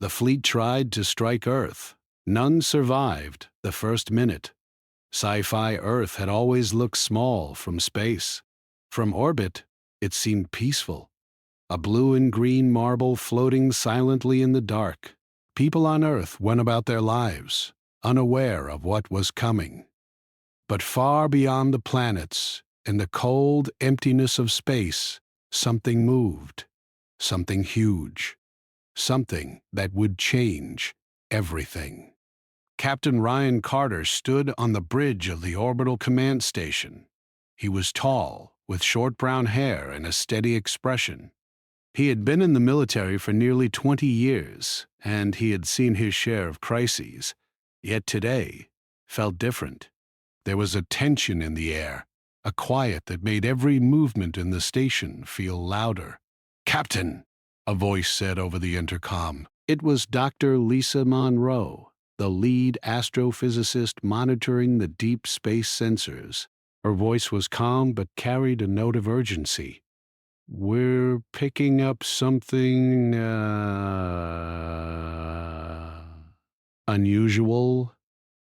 The fleet tried to strike Earth. None survived the first minute. Sci-fi Earth had always looked small from space. From orbit, it seemed peaceful. A blue and green marble floating silently in the dark. People on Earth went about their lives, unaware of what was coming. But far beyond the planets, in the cold emptiness of space, something moved. Something huge. Something that would change everything. Captain Ryan Carter stood on the bridge of the orbital command station. He was tall, with short brown hair and a steady expression. He had been in the military for nearly 20 years, and he had seen his share of crises. Yet today felt different. There was a tension in the air, a quiet that made every movement in the station feel louder. "Captain," a voice said over the intercom. It was Dr. Lisa Monroe, the lead astrophysicist monitoring the deep space sensors. Her voice was calm but carried a note of urgency. "We're picking up something unusual.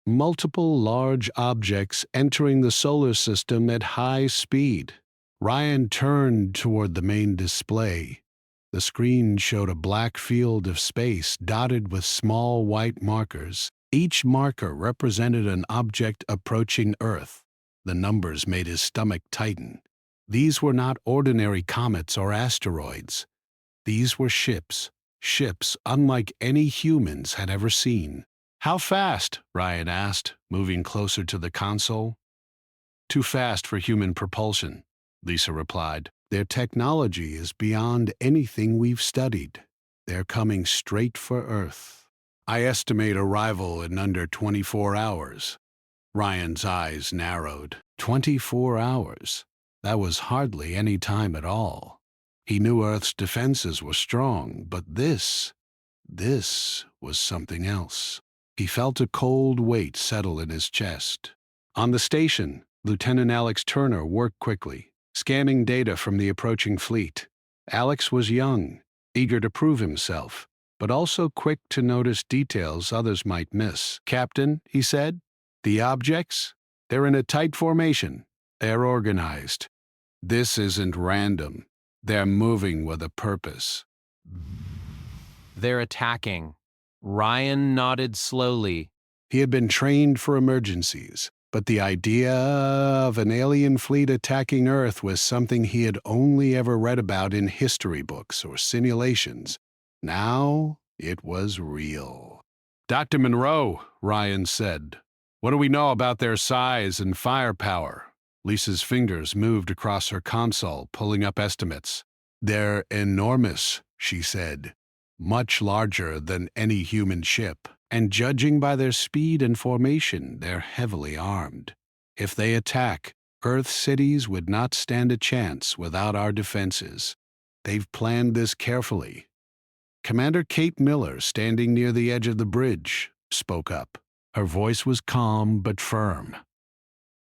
Multiple large objects entering the solar system at high speed." Ryan turned toward the main display. The screen showed a black field of space dotted with small white markers. Each marker represented an object approaching Earth. The numbers made his stomach tighten. These were not ordinary comets or asteroids. These were ships unlike any humans had ever seen. "How fast?" Ryan asked, moving closer to the console. "Too fast for human propulsion," Lisa replied. "Their technology is beyond anything we've studied. They're coming straight for Earth. I estimate arrival in under 24 hours. Ryan's eyes narrowed. 24 hours? That was hardly any time at all. He knew Earth's defenses were strong, but this was something else. He felt a cold weight settle in his chest. On the station, Lieutenant Alex Turner worked quickly, scanning data from the approaching fleet. Alex was young, eager to prove himself, but also quick to notice details others might miss. "Captain," he said, "the objects? They're in a tight formation. They're organized. This isn't random. They're moving with a purpose." "They're attacking." Ryan nodded slowly. He had been trained for emergencies, but the idea of an alien fleet attacking Earth was something he had only ever read about in history books or simulations. Now it was real. "Dr. Monroe," Ryan said, "what do we know about their size and firepower?" Lisa's fingers moved across her console, pulling up estimates. "They're enormous," she said. "Much larger than any human ship. And judging by their speed and formation, they're heavily armed. If they attack, Earth cities would not stand a chance without our defenses. They've planned this carefully." Commander Kate Miller, standing near the edge of the bridge, spoke up. Her voice was calm but firm.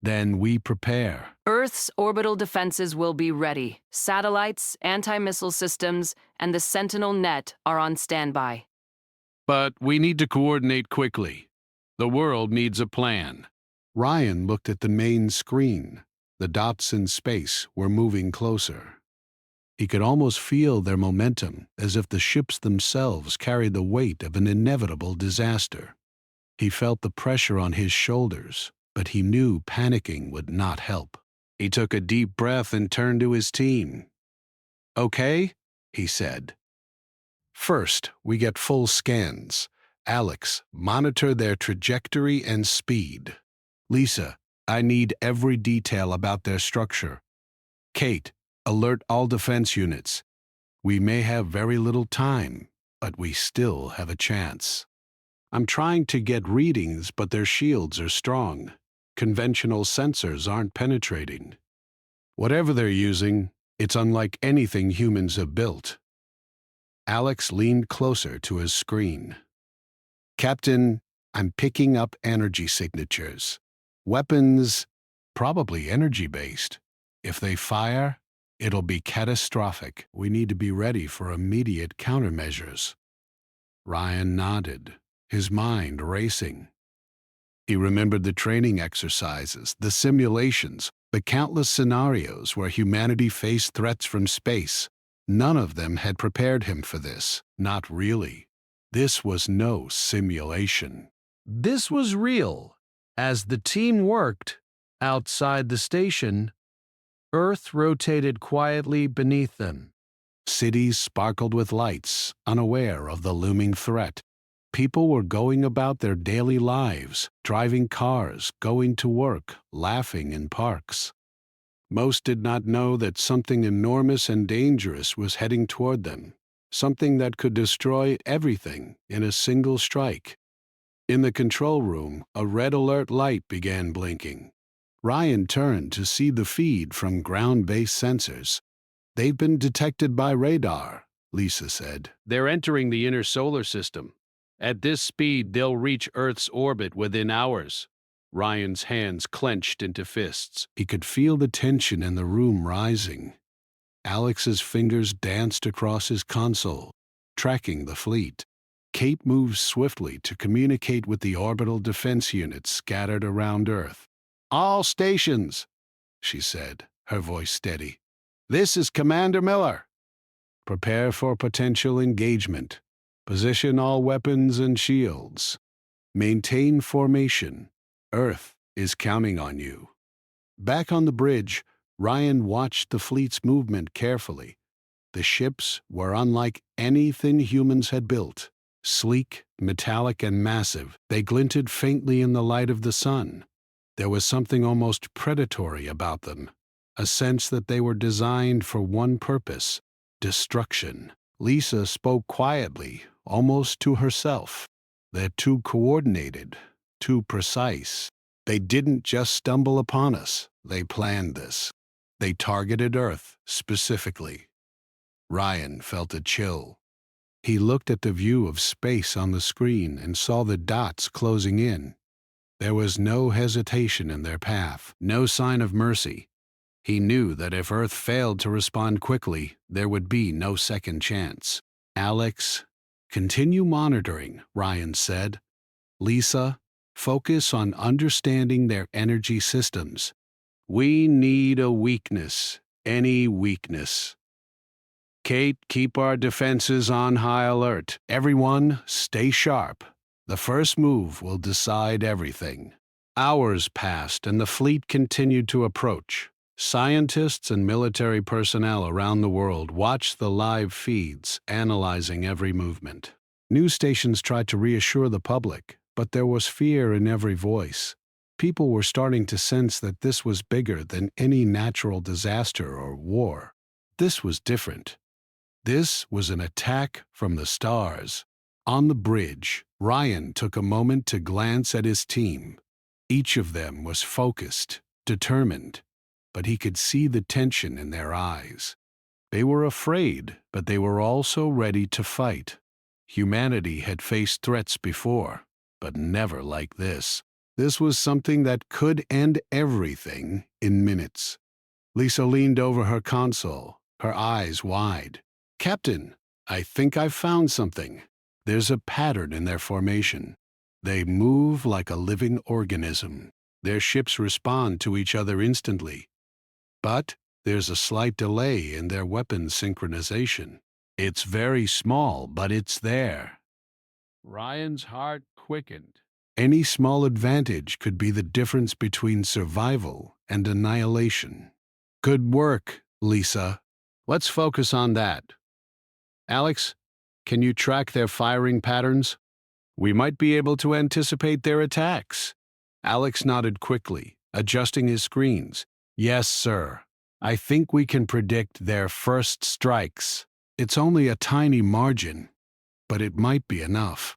"Then we prepare." Earth's orbital defenses will be ready. Satellites, anti-missile systems, and the Sentinel net are on standby. "But we need to coordinate quickly. The world needs a plan." Ryan looked at the main screen. The dots in space were moving closer. He could almost feel their momentum, as if the ships themselves carried the weight of an inevitable disaster. He felt the pressure on his shoulders, but he knew panicking would not help. He took a deep breath and turned to his team. "Okay," he said. "First, we get full scans. Alex, monitor their trajectory and speed. Lisa, I need every detail about their structure. Kate, alert all defense units. We may have very little time, but we still have a chance. I'm trying to get readings, but their shields are strong. Conventional sensors aren't penetrating. Whatever they're using, it's unlike anything humans have built." Alex leaned closer to his screen. "Captain, I'm picking up energy signatures. Weapons, probably energy-based. If they fire, it'll be catastrophic. We need to be ready for immediate countermeasures." Ryan nodded, his mind racing. He remembered the training exercises, the simulations, the countless scenarios where humanity faced threats from space. None of them had prepared him for this. Not really. This was no simulation. This was real. As the team worked outside the station, Earth rotated quietly beneath them. Cities sparkled with lights, unaware of the looming threat. People were going about their daily lives, driving cars, going to work, laughing in parks. Most did not know that something enormous and dangerous was heading toward them, something that could destroy everything in a single strike. In the control room, a red alert light began blinking. Ryan turned to see the feed from ground-based sensors. "They've been detected by radar," Lisa said. "They're entering the inner solar system. At this speed, they'll reach Earth's orbit within hours." Ryan's hands clenched into fists. He could feel the tension in the room rising. Alex's fingers danced across his console, tracking the fleet. Kate moved swiftly to communicate with the orbital defense units scattered around Earth. "All stations," she said, her voice steady. "This is Commander Miller. Prepare for potential engagement. Position all weapons and shields. Maintain formation. Earth is counting on you." Back on the bridge, Ryan watched the fleet's movement carefully. The ships were unlike anything humans had built. Sleek, metallic, and massive, they glinted faintly in the light of the sun. There was something almost predatory about them, a sense that they were designed for one purpose: destruction. Lisa spoke quietly, almost to herself. "They're too coordinated, too precise. They didn't just stumble upon us, they planned this. They targeted Earth, specifically." Ryan felt a chill. He looked at the view of space on the screen and saw the dots closing in. There was no hesitation in their path, no sign of mercy. He knew that if Earth failed to respond quickly, there would be no second chance. "Alex, continue monitoring," Ryan said. "Lisa, focus on understanding their energy systems. We need a weakness, any weakness. Kate, keep our defenses on high alert. Everyone, stay sharp. The first move will decide everything." Hours passed and the fleet continued to approach. Scientists and military personnel around the world watched the live feeds, analyzing every movement. News stations tried to reassure the public, but there was fear in every voice. People were starting to sense that this was bigger than any natural disaster or war. This was different. This was an attack from the stars. On the bridge, Ryan took a moment to glance at his team. Each of them was focused, determined, but he could see the tension in their eyes. They were afraid, but they were also ready to fight. Humanity had faced threats before, but never like this. This was something that could end everything in minutes. Lisa leaned over her console, her eyes wide. "Captain, I think I've found something. There's a pattern in their formation. They move like a living organism. Their ships respond to each other instantly. But there's a slight delay in their weapon synchronization. It's very small, but it's there." Ryan's heart quickened. Any small advantage could be the difference between survival and annihilation. "Good work, Lisa. Let's focus on that. Alex, can you track their firing patterns? We might be able to anticipate their attacks." Alex nodded quickly, adjusting his screens. "Yes, sir. I think we can predict their first strikes. It's only a tiny margin, but it might be enough."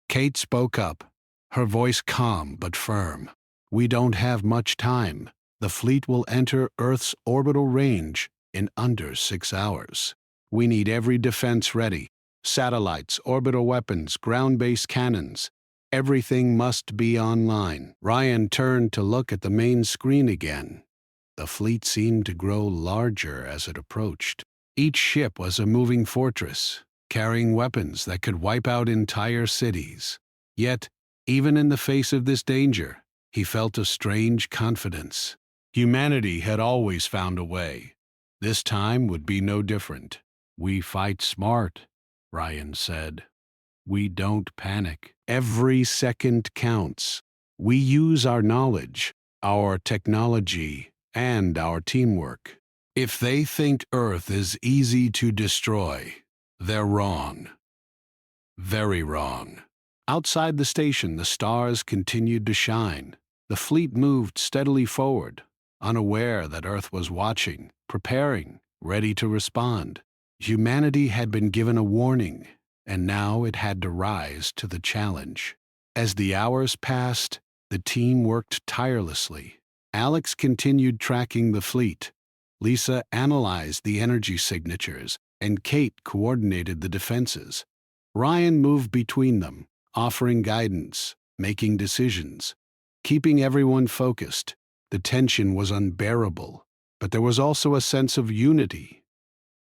Kate spoke up, her voice calm but firm. "We don't have much time. The fleet will enter Earth's orbital range in under 6 hours. We need every defense ready. Satellites, orbital weapons, ground-based cannons. Everything must be online." Ryan turned to look at the main screen again. The fleet seemed to grow larger as it approached. Each ship was a moving fortress, carrying weapons that could wipe out entire cities. Yet, even in the face of this danger, he felt a strange confidence. Humanity had always found a way. This time would be no different. "We fight smart," Ryan said. "We don't panic. Every second counts. We use our knowledge, our technology, and our teamwork. If they think Earth is easy to destroy, they're wrong. Very wrong." Outside the station, the stars continued to shine. The fleet moved steadily forward, unaware that Earth was watching, preparing, ready to respond. Humanity had been given a warning, and now it had to rise to the challenge. As the hours passed, the team worked tirelessly. Alex continued tracking the fleet. Lisa analyzed the energy signatures, and Kate coordinated the defenses. Ryan moved between them, offering guidance, making decisions, keeping everyone focused. The tension was unbearable, but there was also a sense of unity.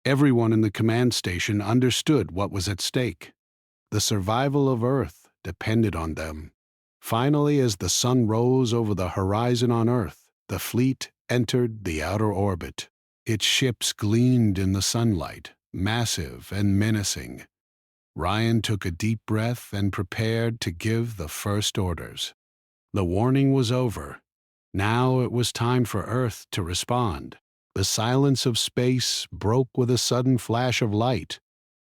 Everyone in the command station understood what was at stake. The survival of Earth depended on them. Finally, as the sun rose over the horizon on Earth, the fleet entered the outer orbit. Its ships gleamed in the sunlight, massive and menacing. Ryan took a deep breath and prepared to give the first orders. The warning was over. Now it was time for Earth to respond. The silence of space broke with a sudden flash of light.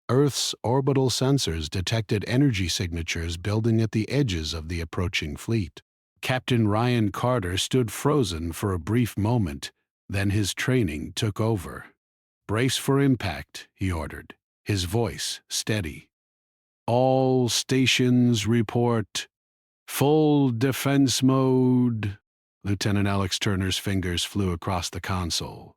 Earth's orbital sensors detected energy signatures building at the edges of the approaching fleet. Captain Ryan Carter stood frozen for a brief moment, then his training took over. "Brace for impact," he ordered, his voice steady. "All stations report. Full defense mode." Lieutenant Alex Turner's fingers flew across the console.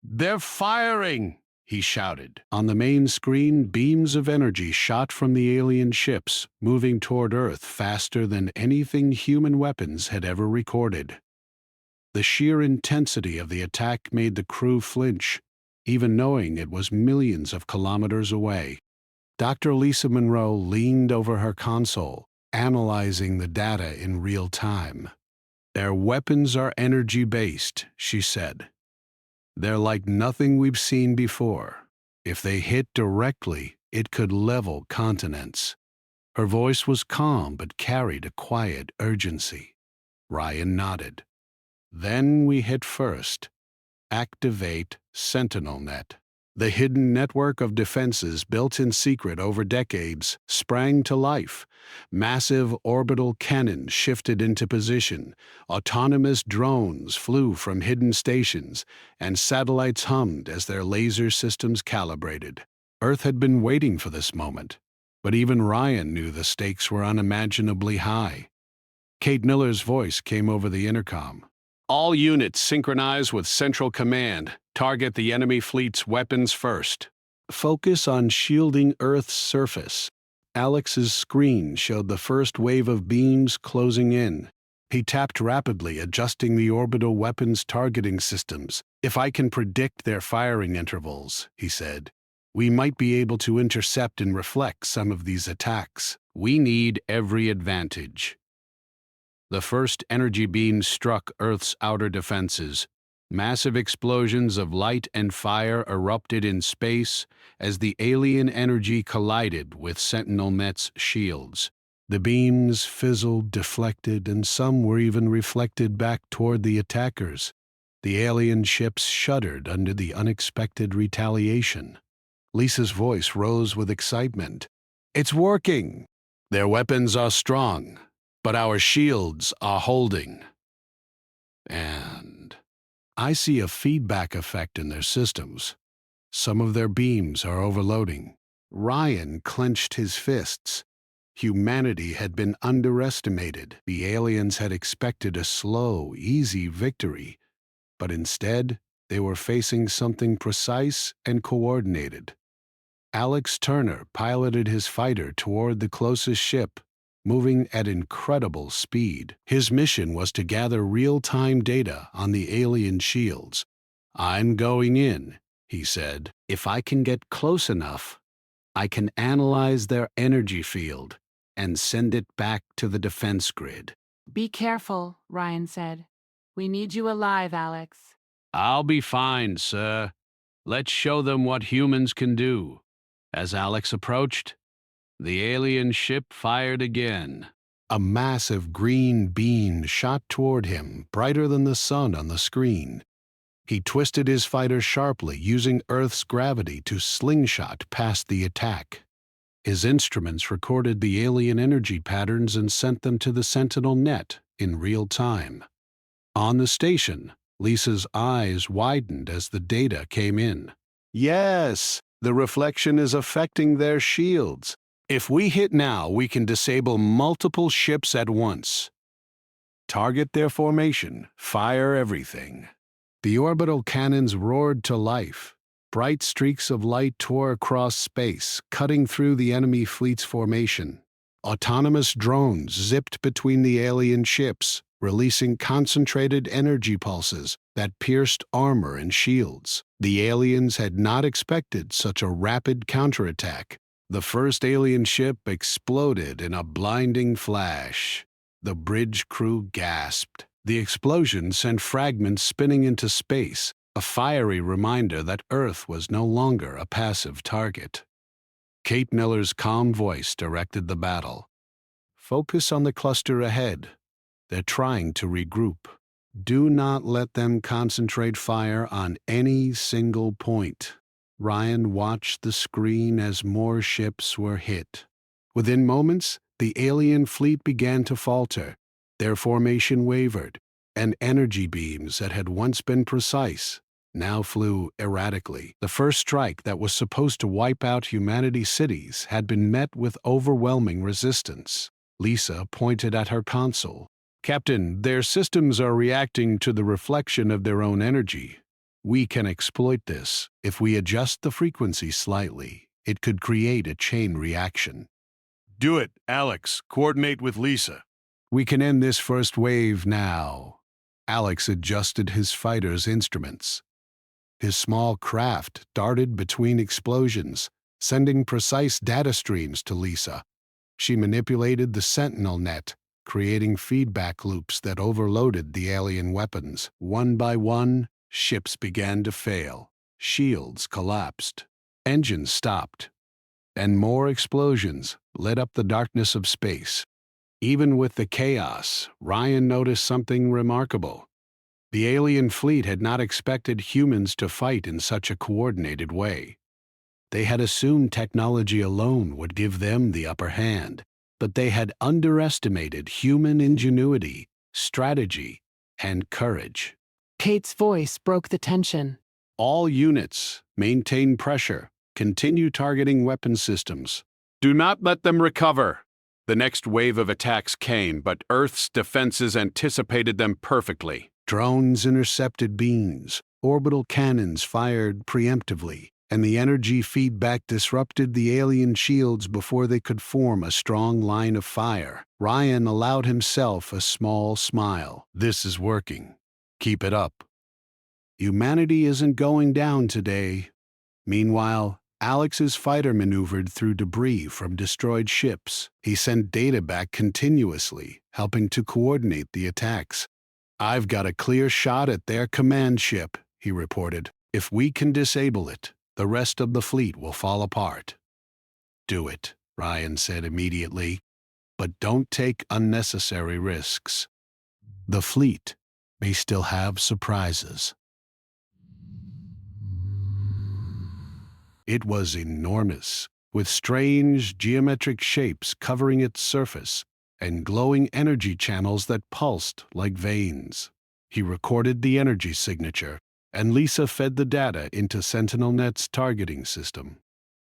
"They're firing!" he shouted. On the main screen, beams of energy shot from the alien ships, moving toward Earth faster than anything human weapons had ever recorded. The sheer intensity of the attack made the crew flinch, even knowing it was millions of kilometers away. Dr. Lisa Monroe leaned over her console, analyzing the data in real time. "Their weapons are energy-based," she said. "They're like nothing we've seen before. If they hit directly, it could level continents." Her voice was calm but carried a quiet urgency. Ryan nodded. "Then we hit first. Activate SentinelNet." The hidden network of defenses built in secret over decades sprang to life. Massive orbital cannons shifted into position, autonomous drones flew from hidden stations, and satellites hummed as their laser systems calibrated. Earth had been waiting for this moment, but even Ryan knew the stakes were unimaginably high. Kate Miller's voice came over the intercom. "All units synchronize with Central Command. Target the enemy fleet's weapons first. Focus on shielding Earth's surface." Alex's screen showed the first wave of beams closing in. He tapped rapidly, adjusting the orbital weapons targeting systems. "If I can predict their firing intervals," he said, "we might be able to intercept and reflect some of these attacks. We need every advantage." The first energy beam struck Earth's outer defenses. Massive explosions of light and fire erupted in space as the alien energy collided with SentinelNet's shields. The beams fizzled, deflected, and some were even reflected back toward the attackers. The alien ships shuddered under the unexpected retaliation. Lisa's voice rose with excitement. "It's working! Their weapons are strong, but our shields are holding. And I see a feedback effect in their systems. Some of their beams are overloading." Ryan clenched his fists. Humanity had been underestimated. The aliens had expected a slow, easy victory, but instead they were facing something precise and coordinated. Alex Turner piloted his fighter toward the closest ship, moving at incredible speed. His mission was to gather real-time data on the alien shields. "I'm going in," he said. "If I can get close enough, I can analyze their energy field and send it back to the defense grid. Be careful, Ryan said. We need you alive, Alex. I'll be fine, sir. Let's show them what humans can do. As Alex approached, the alien ship fired again. A massive green beam shot toward him, brighter than the sun on the screen. He twisted his fighter sharply, using Earth's gravity to slingshot past the attack. His instruments recorded the alien energy patterns and sent them to the Sentinel net in real time. On the station, Lisa's eyes widened as the data came in. Yes, the reflection is affecting their shields. If we hit now, we can disable multiple ships at once. Target their formation, fire everything. The orbital cannons roared to life. Bright streaks of light tore across space, cutting through the enemy fleet's formation. Autonomous drones zipped between the alien ships, releasing concentrated energy pulses that pierced armor and shields. The aliens had not expected such a rapid counterattack. The first alien ship exploded in a blinding flash. The bridge crew gasped. The explosion sent fragments spinning into space, a fiery reminder that Earth was no longer a passive target. Kate Miller's calm voice directed the battle. Focus on the cluster ahead. They're trying to regroup. Do not let them concentrate fire on any single point. Ryan watched the screen as more ships were hit. Within moments, the alien fleet began to falter. Their formation wavered, and energy beams that had once been precise now flew erratically. The first strike that was supposed to wipe out humanity's cities had been met with overwhelming resistance. Lisa pointed at her console. Captain, their systems are reacting to the reflection of their own energy. We can exploit this. If we adjust the frequency slightly, it could create a chain reaction. Do it, Alex. Coordinate with Lisa. We can end this first wave now. Alex adjusted his fighter's instruments. His small craft darted between explosions, sending precise data streams to Lisa. She manipulated the Sentinel net, creating feedback loops that overloaded the alien weapons. One by one, ships began to fail. Shields collapsed. Engines stopped. And more explosions lit up the darkness of space. Even with the chaos, Ryan noticed something remarkable. The alien fleet had not expected humans to fight in such a coordinated way. They had assumed technology alone would give them the upper hand, but they had underestimated human ingenuity, strategy, and courage. Kate's voice broke the tension. All units, maintain pressure, continue targeting weapon systems. Do not let them recover. The next wave of attacks came, but Earth's defenses anticipated them perfectly. Drones intercepted beams, orbital cannons fired preemptively, and the energy feedback disrupted the alien shields before they could form a strong line of fire. Ryan allowed himself a small smile. This is working. Keep it up. Humanity isn't going down today. Meanwhile, Alex's fighter maneuvered through debris from destroyed ships. He sent data back continuously, helping to coordinate the attacks. I've got a clear shot at their command ship, he reported. If we can disable it, the rest of the fleet will fall apart. Do it, Ryan said immediately, but don't take unnecessary risks. The fleet may still have surprises. It was enormous, with strange geometric shapes covering its surface and glowing energy channels that pulsed like veins. He recorded the energy signature, and Lisa fed the data into SentinelNet's targeting system.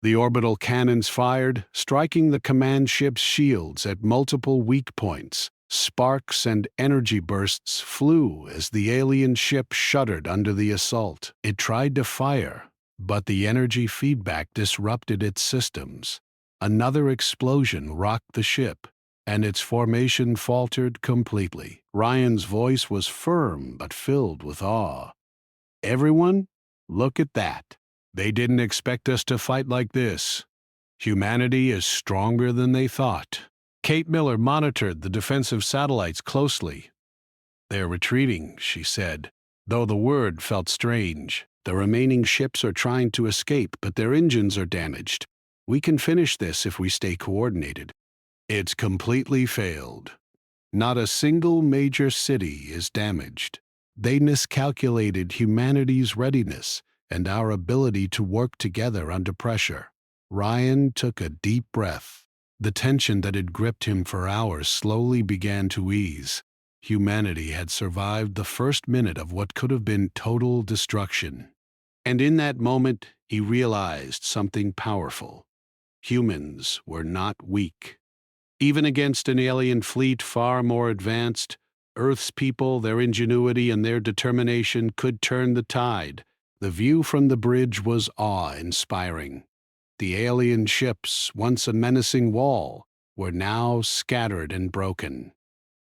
The orbital cannons fired, striking the command ship's shields at multiple weak points. Sparks and energy bursts flew as the alien ship shuddered under the assault. It tried to fire, but the energy feedback disrupted its systems. Another explosion rocked the ship, and its formation faltered completely. Ryan's voice was firm but filled with awe. Everyone, look at that. They didn't expect us to fight like this. Humanity is stronger than they thought. Kate Miller monitored the defensive satellites closely. "They're retreating," she said, though the word felt strange. "The remaining ships are trying to escape, but their engines are damaged. We can finish this if we stay coordinated." It's completely failed. Not a single major city is damaged. They miscalculated humanity's readiness and our ability to work together under pressure. Ryan took a deep breath. The tension that had gripped him for hours slowly began to ease. Humanity had survived the first minute of what could have been total destruction. And in that moment, he realized something powerful. Humans were not weak. Even against an alien fleet far more advanced, Earth's people, their ingenuity and their determination could turn the tide. The view from the bridge was awe-inspiring. The alien ships, once a menacing wall, were now scattered and broken.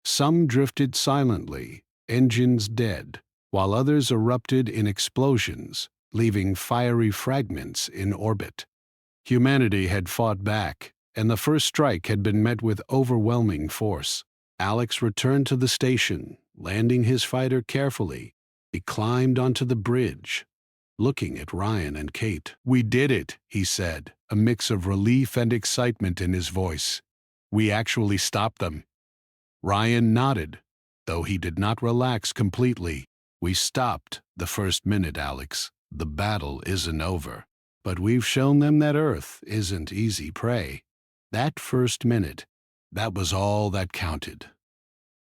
Some drifted silently, engines dead, while others erupted in explosions, leaving fiery fragments in orbit. Humanity had fought back, and the first strike had been met with overwhelming force. Alex returned to the station, landing his fighter carefully. He climbed onto the bridge, looking at Ryan and Kate. "We did it," he said, a mix of relief and excitement in his voice. "We actually stopped them." Ryan nodded, though he did not relax completely. "We stopped the first minute, Alex. The battle isn't over. But we've shown them that Earth isn't easy prey. That first minute, that was all that counted."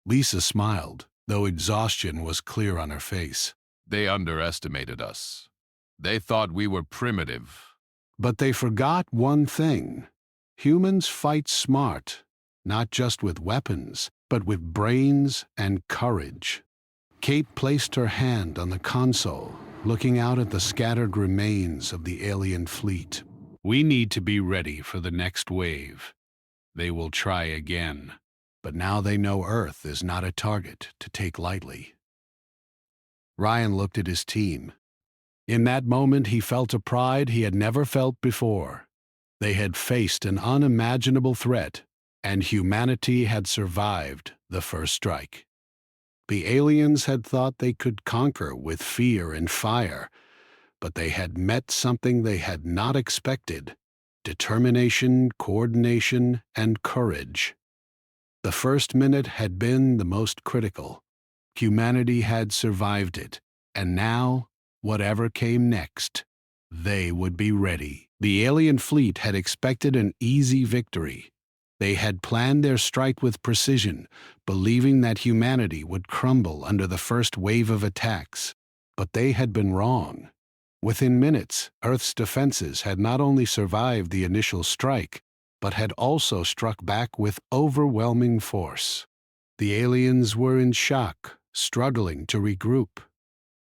Lisa smiled, though exhaustion was clear on her face. "They underestimated us. They thought we were primitive." But they forgot one thing. Humans fight smart, not just with weapons, but with brains and courage. Kate placed her hand on the console, looking out at the scattered remains of the alien fleet. "We need to be ready for the next wave. They will try again, but now they know Earth is not a target to take lightly." Ryan looked at his team. In that moment, he felt a pride he had never felt before. They had faced an unimaginable threat, and humanity had survived the first strike. The aliens had thought they could conquer with fear and fire, but they had met something they had not expected: determination, coordination, and courage. The first minute had been the most critical. Humanity had survived it, and now, whatever came next, they would be ready. The alien fleet had expected an easy victory. They had planned their strike with precision, believing that humanity would crumble under the first wave of attacks. But they had been wrong. Within minutes, Earth's defenses had not only survived the initial strike, but had also struck back with overwhelming force. The aliens were in shock, struggling to regroup.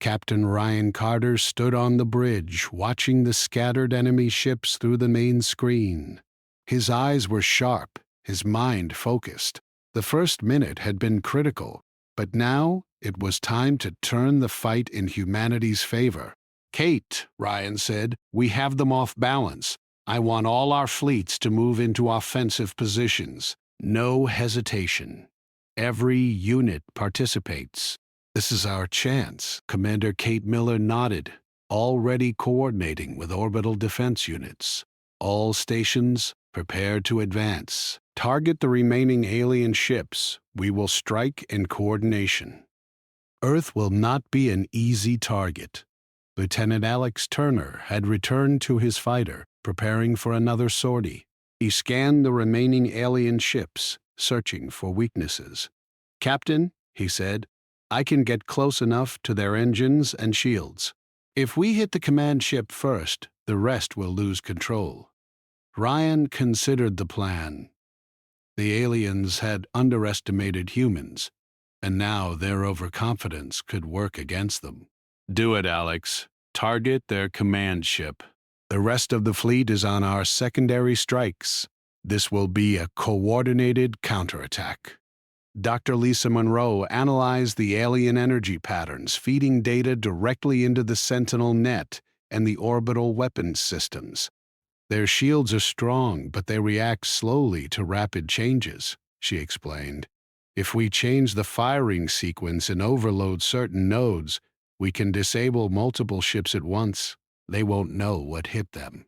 Captain Ryan Carter stood on the bridge, watching the scattered enemy ships through the main screen. His eyes were sharp, his mind focused. The first minute had been critical, but now it was time to turn the fight in humanity's favor. "Kate," Ryan said, "we have them off balance. I want all our fleets to move into offensive positions. No hesitation. Every unit participates." "This is our chance," Commander Kate Miller nodded, already coordinating with orbital defense units. "All stations, prepare to advance. Target the remaining alien ships. We will strike in coordination." Earth will not be an easy target. Lieutenant Alex Turner had returned to his fighter, preparing for another sortie. He scanned the remaining alien ships, searching for weaknesses. "Captain," he said, "I can get close enough to their engines and shields. If we hit the command ship first, the rest will lose control." Ryan considered the plan. The aliens had underestimated humans, and now their overconfidence could work against them. "Do it, Alex. Target their command ship. The rest of the fleet is on our secondary strikes. This will be a coordinated counterattack." Dr. Lisa Monroe analyzed the alien energy patterns, feeding data directly into the Sentinel net and the orbital weapons systems. Their shields are strong, but they react slowly to rapid changes, she explained. If we change the firing sequence and overload certain nodes, we can disable multiple ships at once. They won't know what hit them.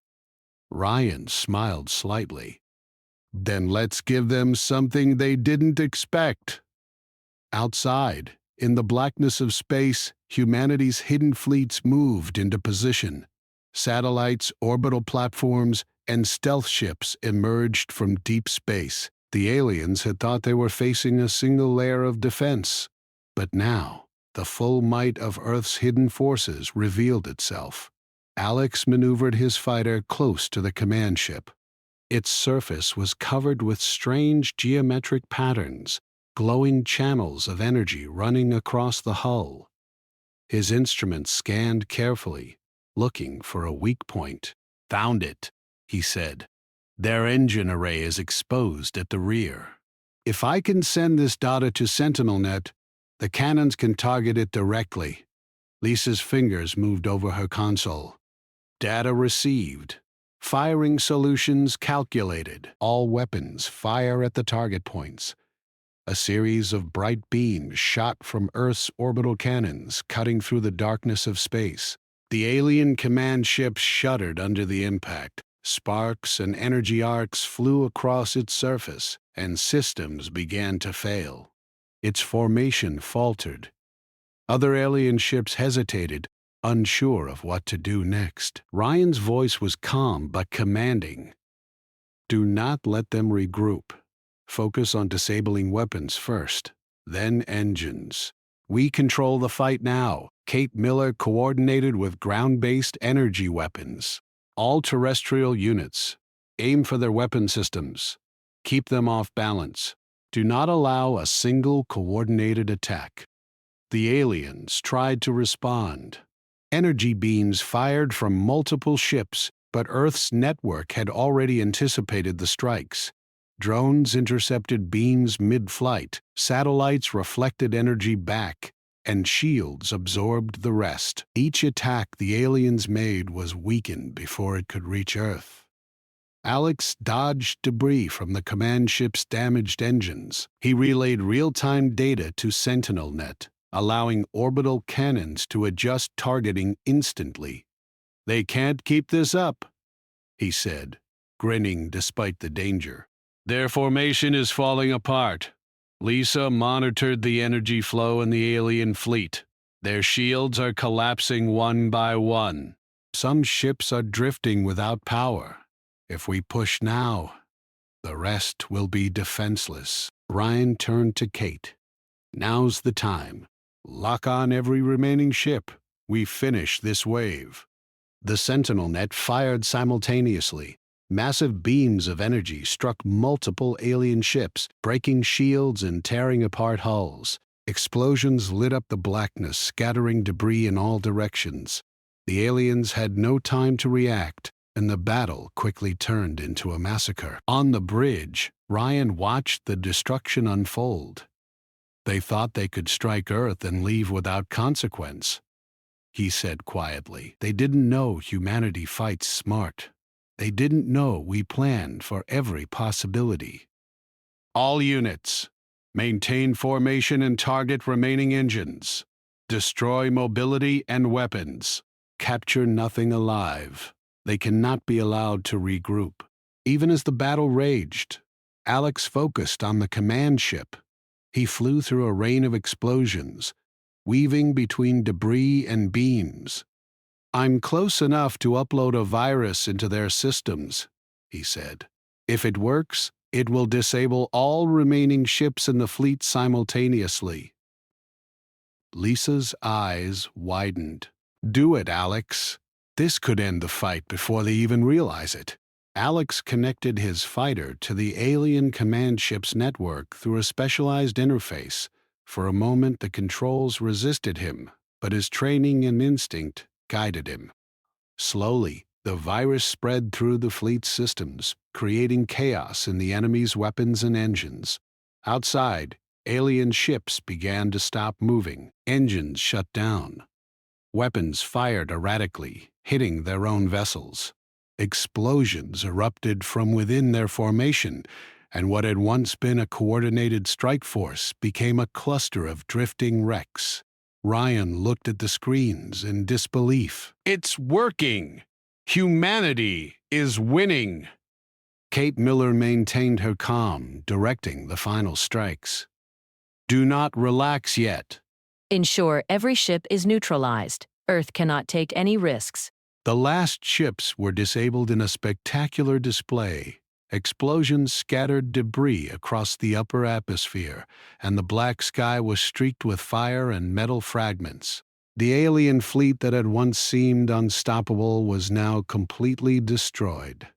Ryan smiled slightly. Then let's give them something they didn't expect. Outside, in the blackness of space, humanity's hidden fleets moved into position. Satellites, orbital platforms, and stealth ships emerged from deep space. The aliens had thought they were facing a single layer of defense. But now, the full might of Earth's hidden forces revealed itself. Alex maneuvered his fighter close to the command ship. Its surface was covered with strange geometric patterns, glowing channels of energy running across the hull. His instruments scanned carefully, looking for a weak point. "Found it," he said. "Their engine array is exposed at the rear. If I can send this data to SentinelNet, the cannons can target it directly." Lisa's fingers moved over her console. Data received. Firing solutions calculated. All weapons fire at the target points. A series of bright beams shot from Earth's orbital cannons, cutting through the darkness of space. The alien command ship shuddered under the impact. Sparks and energy arcs flew across its surface, and systems began to fail. Its formation faltered. Other alien ships hesitated, unsure of what to do next. Ryan's voice was calm but commanding. "Do not let them regroup. Focus on disabling weapons first, then engines. We control the fight now." Kate Miller coordinated with ground-based energy weapons. "All terrestrial units, aim for their weapon systems. Keep them off balance. Do not allow a single coordinated attack." The aliens tried to respond. Energy beams fired from multiple ships, but Earth's network had already anticipated the strikes. Drones intercepted beams mid-flight, satellites reflected energy back, and shields absorbed the rest. Each attack the aliens made was weakened before it could reach Earth. Alex dodged debris from the command ship's damaged engines. He relayed real-time data to SentinelNet, allowing orbital cannons to adjust targeting instantly. "They can't keep this up," he said, grinning despite the danger. "Their formation is falling apart." Lisa monitored the energy flow in the alien fleet. "Their shields are collapsing one by one. Some ships are drifting without power. If we push now, the rest will be defenseless." Ryan turned to Kate. "Now's the time. Lock on every remaining ship. We finish this wave." The SentinelNet fired simultaneously. Massive beams of energy struck multiple alien ships, breaking shields and tearing apart hulls. Explosions lit up the blackness, scattering debris in all directions. The aliens had no time to react, and the battle quickly turned into a massacre. On the bridge, Ryan watched the destruction unfold. "They thought they could strike Earth and leave without consequence," he said quietly. "They didn't know humanity fights smart. They didn't know we planned for every possibility." "All units, maintain formation and target remaining engines. Destroy mobility and weapons. Capture nothing alive. They cannot be allowed to regroup." Even as the battle raged, Alex focused on the command ship. He flew through a rain of explosions, weaving between debris and beams. "I'm close enough to upload a virus into their systems," he said. "If it works, it will disable all remaining ships in the fleet simultaneously." Lisa's eyes widened. "Do it, Alex. This could end the fight before they even realize it." Alex connected his fighter to the alien command ship's network through a specialized interface. For a moment, the controls resisted him, but his training and instinct guided him. Slowly, the virus spread through the fleet's systems, creating chaos in the enemy's weapons and engines. Outside, alien ships began to stop moving. Engines shut down. Weapons fired erratically, hitting their own vessels. Explosions erupted from within their formation, and what had once been a coordinated strike force became a cluster of drifting wrecks. Ryan looked at the screens in disbelief. "It's working! Humanity is winning!" Kate Miller maintained her calm, directing the final strikes. "Do not relax yet." Ensure every ship is neutralized. Earth cannot take any risks. The last ships were disabled in a spectacular display. Explosions scattered debris across the upper atmosphere, and the black sky was streaked with fire and metal fragments. The alien fleet that had once seemed unstoppable was now completely destroyed.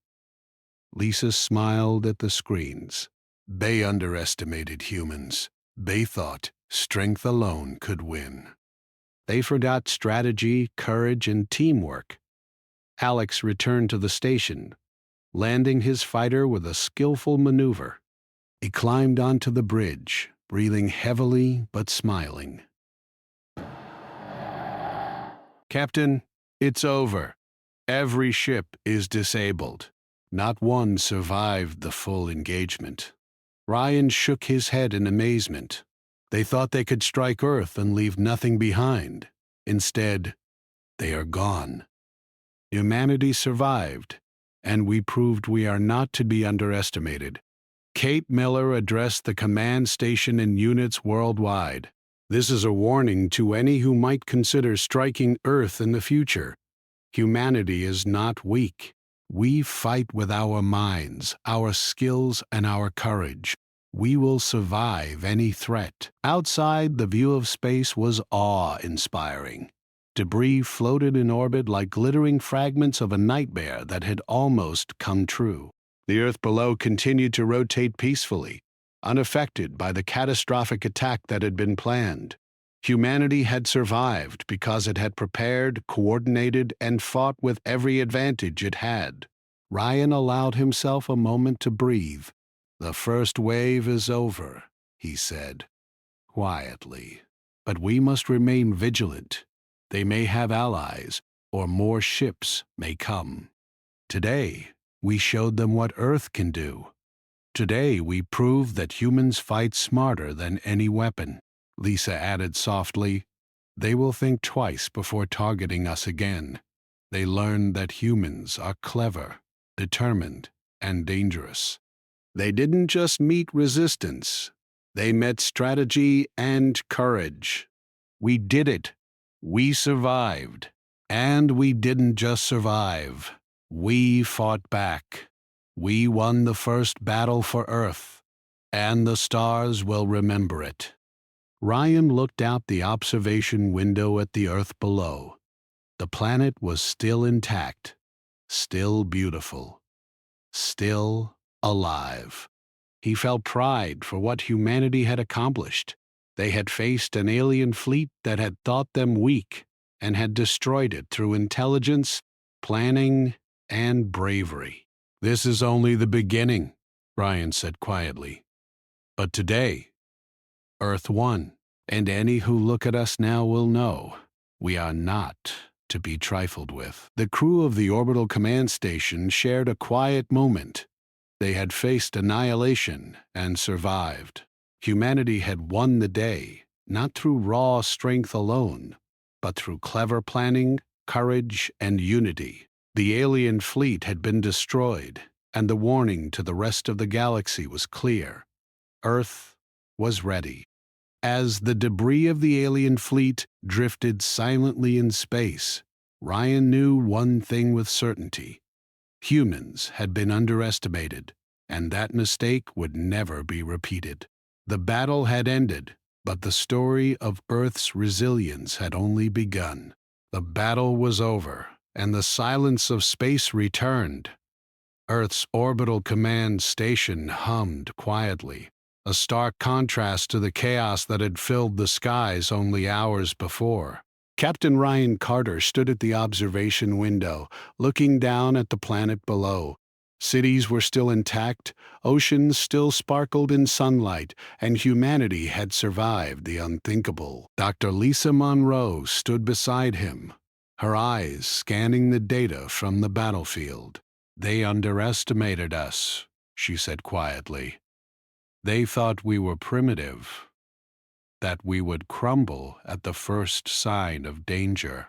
Lisa smiled at the screens. They underestimated humans. They thought strength alone could win. They forgot strategy, courage, and teamwork. Alex returned to the station, landing his fighter with a skillful maneuver. He climbed onto the bridge, breathing heavily but smiling. "Captain, it's over. Every ship is disabled. Not one survived the full engagement." Ryan shook his head in amazement. They thought they could strike Earth and leave nothing behind. Instead, they are gone. Humanity survived, and we proved we are not to be underestimated. Kate Miller addressed the command station and units worldwide. "This is a warning to any who might consider striking Earth in the future. Humanity is not weak. We fight with our minds, our skills, and our courage. We will survive any threat." Outside, the view of space was awe-inspiring. Debris floated in orbit like glittering fragments of a nightmare that had almost come true. The Earth below continued to rotate peacefully, unaffected by the catastrophic attack that had been planned. Humanity had survived because it had prepared, coordinated, and fought with every advantage it had. Ryan allowed himself a moment to breathe. "The first wave is over," he said, quietly. "But we must remain vigilant. They may have allies, or more ships may come. Today, we showed them what Earth can do. Today, we proved that humans fight smarter than any weapon." Lisa added softly, "They will think twice before targeting us again. They learned that humans are clever, determined, and dangerous. They didn't just meet resistance. They met strategy and courage. We did it. We survived. And we didn't just survive. We fought back. We won the first battle for Earth, and the stars will remember it." Ryan looked out the observation window at the Earth below. The planet was still intact, still beautiful, still alive. He felt pride for what humanity had accomplished. They had faced an alien fleet that had thought them weak and had destroyed it through intelligence, planning, and bravery. "This is only the beginning," Ryan said quietly. "But today, Earth won, and any who look at us now will know we are not to be trifled with." The crew of the orbital command station shared a quiet moment. They had faced annihilation and survived. Humanity had won the day, not through raw strength alone, but through clever planning, courage, and unity. The alien fleet had been destroyed, and the warning to the rest of the galaxy was clear. Earth was ready. As the debris of the alien fleet drifted silently in space, Ryan knew one thing with certainty. Humans had been underestimated, and that mistake would never be repeated. The battle had ended, but the story of Earth's resilience had only begun. The battle was over, and the silence of space returned. Earth's orbital command station hummed quietly, a stark contrast to the chaos that had filled the skies only hours before. Captain Ryan Carter stood at the observation window, looking down at the planet below. Cities were still intact, oceans still sparkled in sunlight, and humanity had survived the unthinkable. Dr. Lisa Monroe stood beside him, her eyes scanning the data from the battlefield. They underestimated us, she said quietly. They thought we were primitive, that we would crumble at the first sign of danger.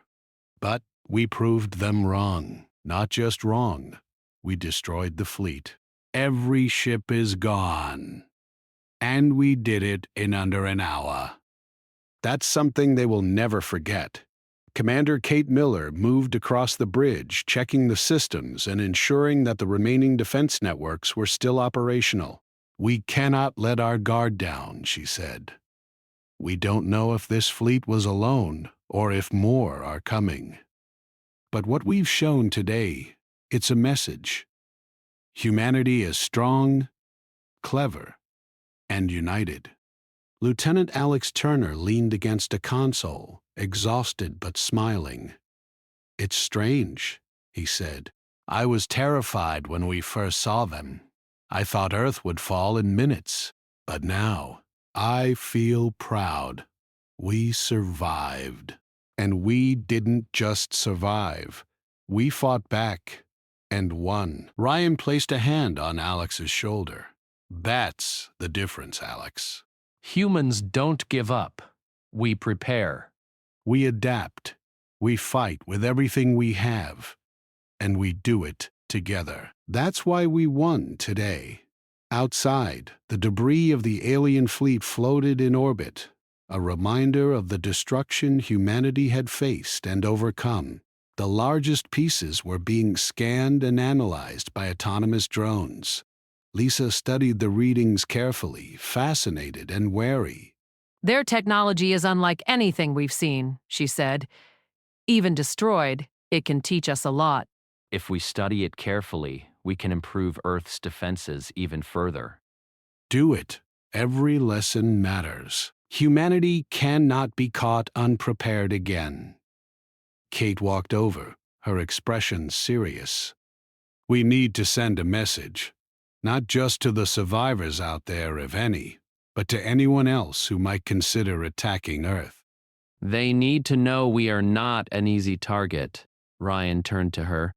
But we proved them wrong. Not just wrong. We destroyed the fleet. Every ship is gone. And we did it in under an hour. That's something they will never forget. Commander Kate Miller moved across the bridge, checking the systems and ensuring that the remaining defense networks were still operational. We cannot let our guard down, she said. We don't know if this fleet was alone or if more are coming. But what we've shown today, it's a message. Humanity is strong, clever, and united. Lieutenant Alex Turner leaned against a console, exhausted but smiling. It's strange, he said. I was terrified when we first saw them. I thought Earth would fall in minutes. But now, I feel proud. We survived. And we didn't just survive. We fought back and won. Ryan placed a hand on Alex's shoulder. That's the difference, Alex. Humans don't give up. We prepare. We adapt. We fight with everything we have. And we do it together. That's why we won today. Outside, the debris of the alien fleet floated in orbit, a reminder of the destruction humanity had faced and overcome. The largest pieces were being scanned and analyzed by autonomous drones. Lisa studied the readings carefully, fascinated and wary. Their technology is unlike anything we've seen, she said. Even destroyed, it can teach us a lot. If we study it carefully, we can improve Earth's defenses even further. Do it. Every lesson matters. Humanity cannot be caught unprepared again. Kate walked over, her expression serious. We need to send a message, not just to the survivors out there, if any, but to anyone else who might consider attacking Earth. They need to know we are not an easy target. Ryan turned to her.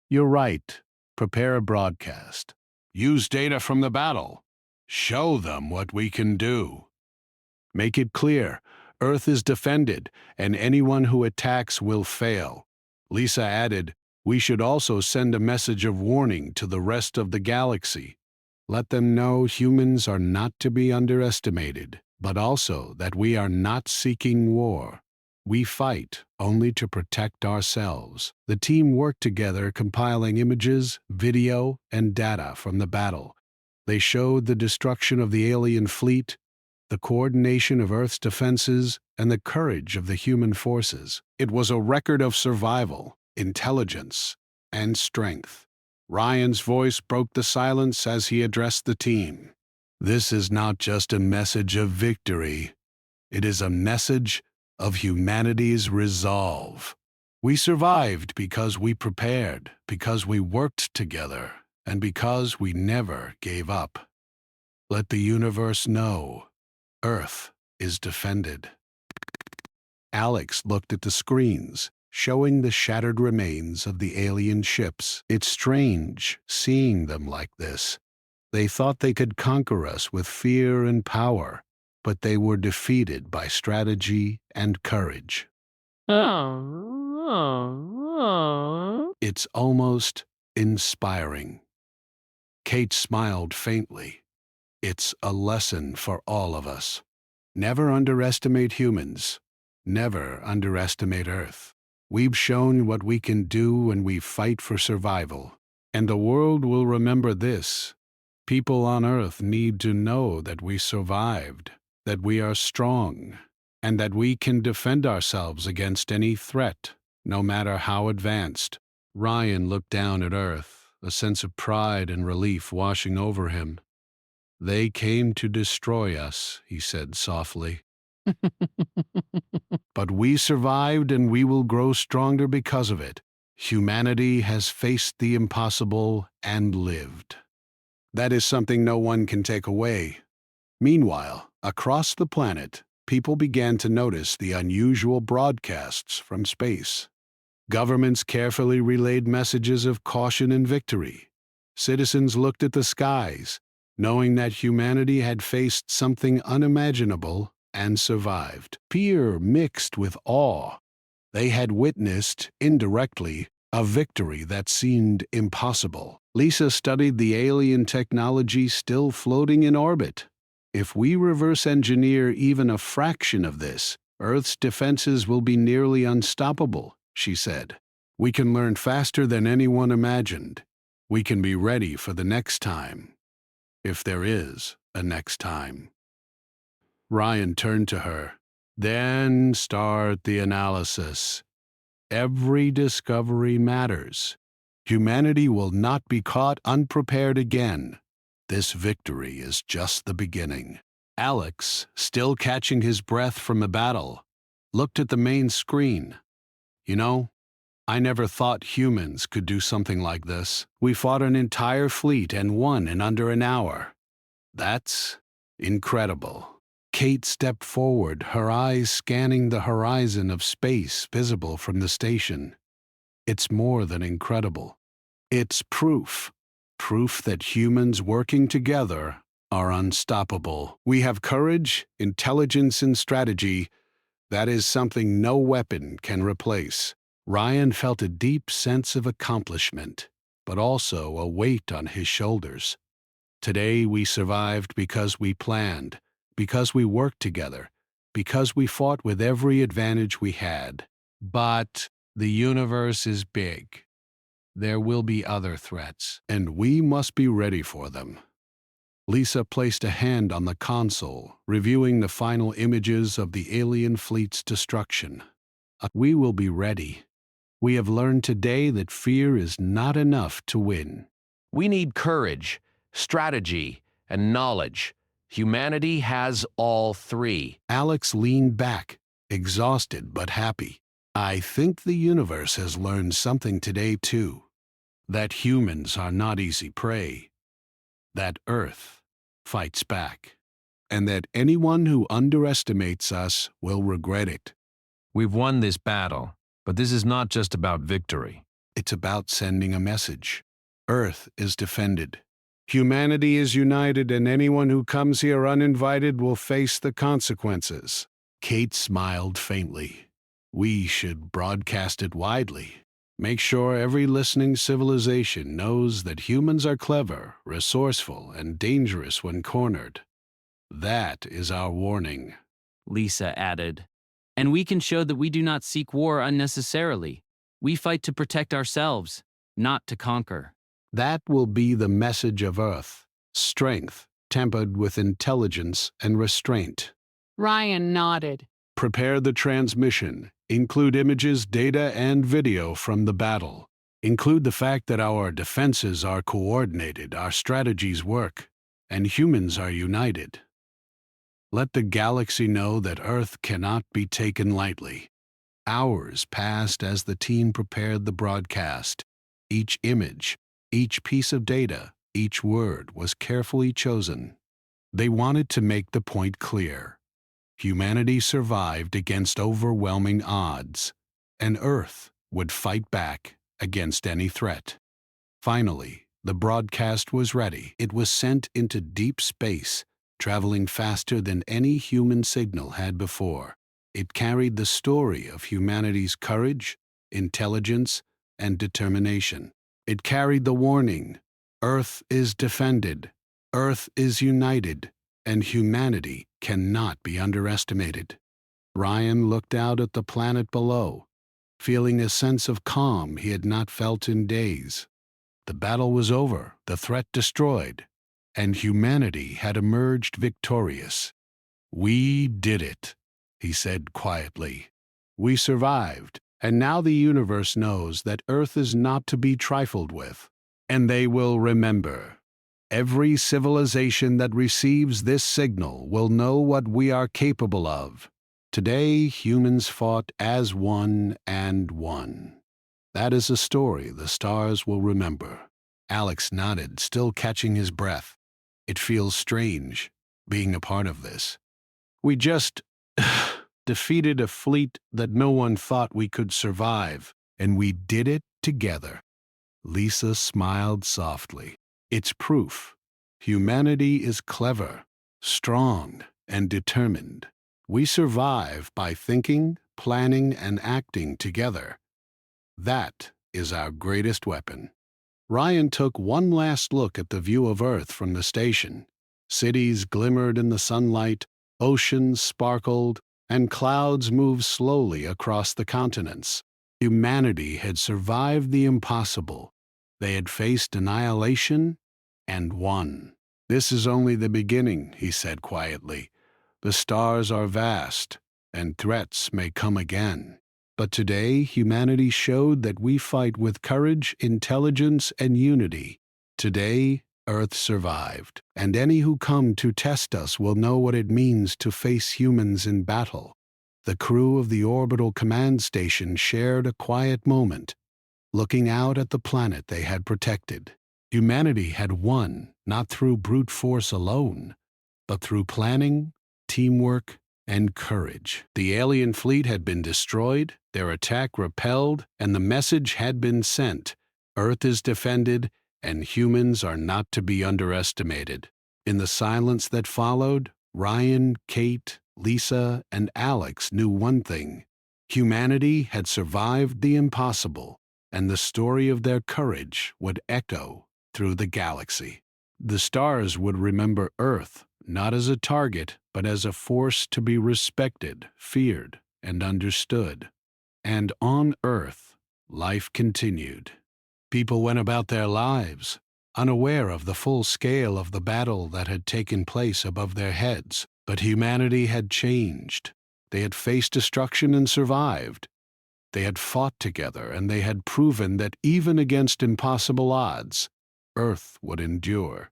You're right. Prepare a broadcast. Use data from the battle. Show them what we can do. Make it clear, Earth is defended, and anyone who attacks will fail. Lisa added, we should also send a message of warning to the rest of the galaxy. Let them know humans are not to be underestimated, but also that we are not seeking war. We fight only to protect ourselves. The team worked together, compiling images, video, and data from the battle. They showed the destruction of the alien fleet, the coordination of Earth's defenses, and the courage of the human forces. It was a record of survival, intelligence, and strength. Ryan's voice broke the silence as he addressed the team. This is not just a message of victory. It is a message of humanity's resolve. We survived because we prepared, because we worked together, and because we never gave up. Let the universe know Earth is defended. Alex looked at the screens, showing the shattered remains of the alien ships. It's strange seeing them like this. They thought they could conquer us with fear and power, but they were defeated by strategy and courage. It's almost inspiring. Kate smiled faintly. It's a lesson for all of us. Never underestimate humans. Never underestimate Earth. We've shown what we can do when we fight for survival. And the world will remember this. People on Earth need to know that we survived, that we are strong, and that we can defend ourselves against any threat, no matter how advanced. Ryan looked down at Earth, a sense of pride and relief washing over him. They came to destroy us, he said softly. But we survived, and we will grow stronger because of it. Humanity has faced the impossible and lived. That is something no one can take away. Meanwhile, across the planet, people began to notice the unusual broadcasts from space. Governments carefully relayed messages of caution and victory. Citizens looked at the skies, knowing that humanity had faced something unimaginable and survived. Fear mixed with awe. They had witnessed, indirectly, a victory that seemed impossible. Lisa studied the alien technology still floating in orbit. If we reverse engineer even a fraction of this, Earth's defenses will be nearly unstoppable, she said. We can learn faster than anyone imagined. We can be ready for the next time. If there is a next time. Ryan turned to her. Then start the analysis. Every discovery matters. Humanity will not be caught unprepared again. This victory is just the beginning. Alex, still catching his breath from the battle, looked at the main screen. You know, I never thought humans could do something like this. We fought an entire fleet and won in under an hour. That's incredible. Kate stepped forward, her eyes scanning the horizon of space visible from the station. It's more than incredible. It's proof. Proof that humans working together are unstoppable. We have courage, intelligence, and strategy. That is something no weapon can replace. Ryan felt a deep sense of accomplishment, but also a weight on his shoulders. Today we survived because we planned, because we worked together, because we fought with every advantage we had. But the universe is big. There will be other threats, and we must be ready for them. Lisa placed a hand on the console, reviewing the final images of the alien fleet's destruction. We will be ready. We have learned today that fear is not enough to win. We need courage, strategy, and knowledge. Humanity has all three. Alex leaned back, exhausted but happy. I think the universe has learned something today, too. That humans are not easy prey. That Earth fights back. And that anyone who underestimates us will regret it. We've won this battle, but this is not just about victory. It's about sending a message. Earth is defended. Humanity is united, and anyone who comes here uninvited will face the consequences. Kate smiled faintly. We should broadcast it widely. Make sure every listening civilization knows that humans are clever, resourceful, and dangerous when cornered. That is our warning. Lisa added. And we can show that we do not seek war unnecessarily. We fight to protect ourselves, not to conquer. That will be the message of Earth. Strength, tempered with intelligence and restraint. Ryan nodded. Prepare the transmission. Include images, data, and video from the battle. Include the fact that our defenses are coordinated, our strategies work, and humans are united. Let the galaxy know that Earth cannot be taken lightly. Hours passed as the team prepared the broadcast. Each image, each piece of data, each word was carefully chosen. They wanted to make the point clear. Humanity survived against overwhelming odds, and Earth would fight back against any threat. Finally, the broadcast was ready. It was sent into deep space, traveling faster than any human signal had before. It carried the story of humanity's courage, intelligence, and determination. It carried the warning, Earth is defended, Earth is united, and humanity cannot be underestimated. Ryan looked out at the planet below, feeling a sense of calm he had not felt in days. The battle was over, the threat destroyed, and humanity had emerged victorious. We did it, he said quietly. We survived, and now the universe knows that Earth is not to be trifled with, and they will remember. Every civilization that receives this signal will know what we are capable of. Today, humans fought as one and won. That is a story the stars will remember. Alex nodded, still catching his breath. It feels strange, being a part of this. We just defeated a fleet that no one thought we could survive. and we did it together." Lisa smiled softly. "It's proof. Humanity is clever, strong, and determined. We survive by thinking, planning, and acting together. That is our greatest weapon." Ryan took one last look at the view of Earth from the station. Cities glimmered in the sunlight, oceans sparkled, and clouds moved slowly across the continents. Humanity had survived the impossible. They had faced annihilation and won. "This is only the beginning," he said quietly. "The stars are vast, and threats may come again. But today, humanity showed that we fight with courage, intelligence, and unity. Today, Earth survived, and any who come to test us will know what it means to face humans in battle." The crew of the orbital command station shared a quiet moment, looking out at the planet they had protected. Humanity had won, not through brute force alone, but through planning, teamwork, and courage. The alien fleet had been destroyed, their attack repelled, and the message had been sent: Earth is defended, and humans are not to be underestimated. In the silence that followed, Ryan, Kate, Lisa, and Alex knew one thing: humanity had survived the impossible, and the story of their courage would echo through the galaxy. The stars would remember Earth, not as a target, but as a force to be respected, feared, and understood. And on Earth, life continued. People went about their lives, unaware of the full scale of the battle that had taken place above their heads. But humanity had changed. They had faced destruction and survived. They had fought together, and they had proven that even against impossible odds, Earth would endure.